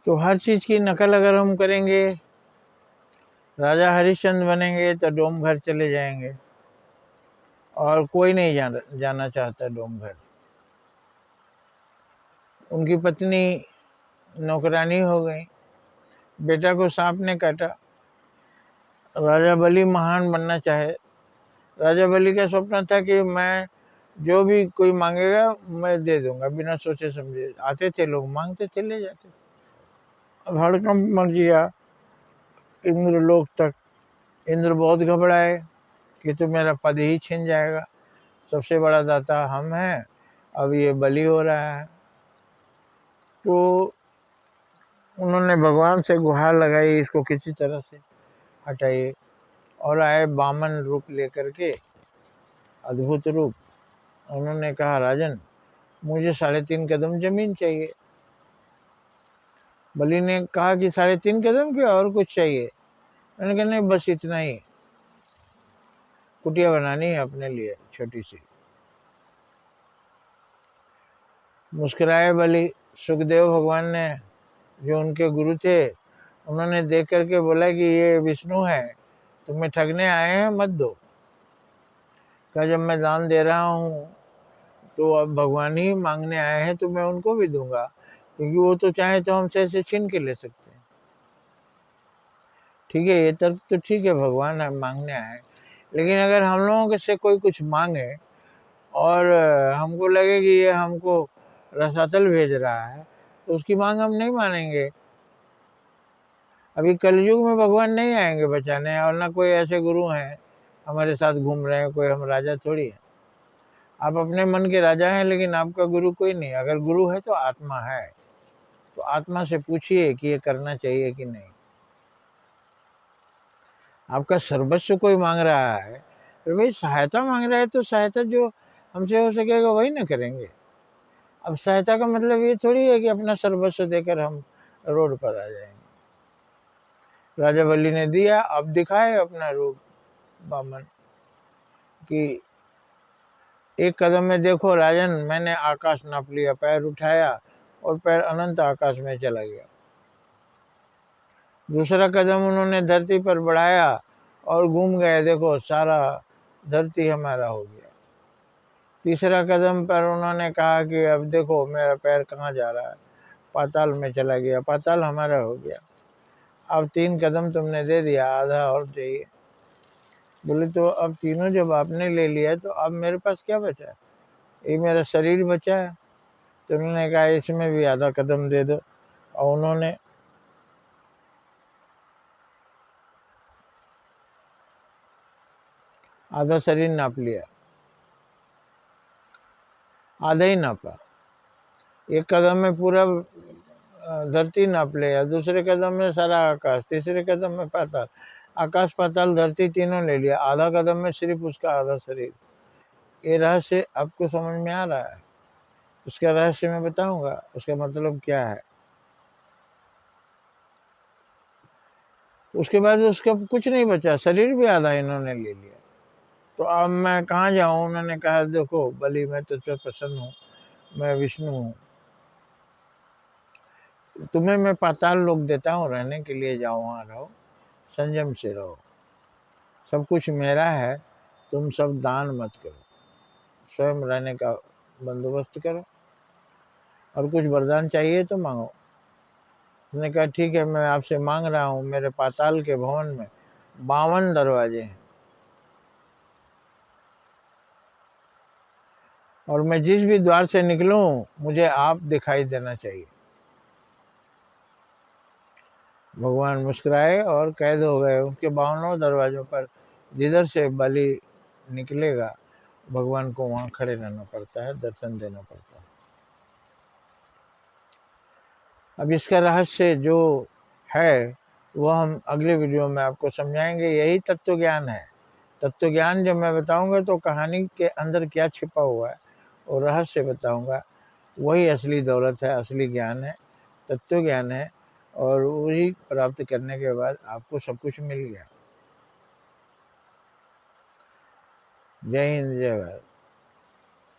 तो हर चीज की नकल अगर हम करेंगे, राजा हरिश्चंद्र बनेंगे तो डोमघर चले जाएंगे, और कोई नहीं जाना चाहता डोमघर। उनकी पत्नी नौकरानी हो गई, बेटा को सांप ने काटा। राजा बलि महान बनना चाहे, राजा बलि का सपना था कि मैं जो भी कोई मांगेगा मैं दे दूंगा, बिना सोचे समझे। आते थे लोग, मांगते चले जाते। अब हड़कंप मच गया इंद्र लोक तक। इंद्र बहुत घबराए कि तो मेरा पद ही छिन जाएगा, सबसे बड़ा दाता हम हैं, अब ये बलि हो रहा है। तो उन्होंने भगवान से गुहार लगाई, इसको किसी तरह से हटाइए। और आए बामन रूप लेकर के, अद्भुत रूप। उन्होंने कहा, राजन मुझे 3.5 कदम जमीन चाहिए। बलि ने कहा कि 3.5 कदम की और कुछ चाहिए? मैंने कहा नहीं, बस इतना ही, कुटिया बनानी है अपने लिए छोटी सी। मुस्कुराए बलि। सुखदेव भगवान ने, जो उनके गुरु थे, उन्होंने देख करके बोला कि ये विष्णु है, तुम्हें ठगने आए हैं, मत दो। कहा जब मैं दान दे रहा हूँ तो अब भगवान ही मांगने आए हैं तो मैं उनको भी दूंगा, क्योंकि वो तो चाहे तो हमसे ऐसे छीन के ले सकते हैं। ठीक है, ये तर्क तो ठीक है, भगवान मांगने आए। लेकिन अगर हम लोगों से कोई कुछ मांगे और हमको लगे कि ये हमको रसातल भेज रहा है, तो उसकी मांग हम नहीं मानेंगे। अभी कलयुग में भगवान नहीं आएंगे बचाने, और ना कोई ऐसे गुरु हैं हमारे साथ घूम रहे हैं, कोई हम राजा थोड़ी है। आप अपने मन के राजा हैं, लेकिन आपका गुरु कोई नहीं। अगर गुरु है तो आत्मा है, तो आत्मा से पूछिए कि ये करना चाहिए कि नहीं। आपका सर्वस्व कोई मांग रहा है, तो भाई सहायता मांग रहा है तो सहायता जो हमसे हो सकेगा वही ना करेंगे। अब सहायता का मतलब ये थोड़ी है कि अपना सर्वस्व देकर हम रोड पर आ जाएंगे। राजा बलि ने दिया, अब दिखाए अपना रूप बामन कि 1 कदम में देखो राजन, मैंने आकाश नाप लिया, पैर उठाया और पैर अनंत आकाश में चला गया। दूसरा कदम उन्होंने धरती पर बढ़ाया और घूम गए, देखो सारा धरती हमारा हो गया। तीसरा कदम पर उन्होंने कहा कि अब देखो मेरा पैर कहाँ जा रहा है, पाताल में चला गया, पाताल हमारा हो गया। अब 3 कदम तुमने दे दिया, आधा और चाहिए। बोले तो अब तीनों जब आपने ले लिया तो अब मेरे पास क्या बचा है? ये मेरा शरीर बचा है। तो उन्होंने कहा इसमें भी आधा कदम दे दो, और उन्होंने आधा शरीर नाप लिया, आधा ही नापा। 1 कदम में पूरा धरती नाप लिया, दूसरे कदम में सारा आकाश, तीसरे कदम में पाताल। आकाश पाताल धरती तीनों ले लिया, आधा कदम में सिर्फ उसका आधा शरीर। ये रहस्य आपको समझ में आ रहा है? उसका रहस्य मैं बताऊंगा, उसका मतलब क्या है। उसके बाद उसका कुछ नहीं बचा, शरीर भी आधा इन्होंने ले लिया। तो अब मैं कहाँ जाऊं? उन्होंने कहा देखो बलि, मैं तुझ प्रसन्न हूँ, मैं विष्णु हूँ, तुम्हें मैं पाताल लोक देता हूँ रहने के लिए, जाओ वहां रहो, संयम से रहो, सब कुछ मेरा है, तुम सब दान मत करो, स्वयं रहने का बंदोबस्त करो, और कुछ वरदान चाहिए तो मांगो। उसने कहा ठीक है, मैं आपसे मांग रहा हूँ, मेरे पाताल के भवन में 52 दरवाजे हैं, और मैं जिस भी द्वार से निकलूं मुझे आप दिखाई देना चाहिए। भगवान मुस्कुराए और कैद हो गए उनके 52 दरवाजों पर। जिधर से बलि निकलेगा भगवान को वहां खड़े रहना पड़ता है, दर्शन देना पड़ता है। अब इसका रहस्य जो है वह हम अगले वीडियो में आपको समझाएंगे। यही तत्व ज्ञान है। तत्व ज्ञान जब मैं बताऊंगा तो कहानी के अंदर क्या छिपा हुआ है और रहस्य बताऊंगा, वही असली दौलत है, असली ज्ञान है, तत्व ज्ञान है। और वही प्राप्त करने के बाद आपको सब कुछ मिल गया। जय हिंद, जय भारत।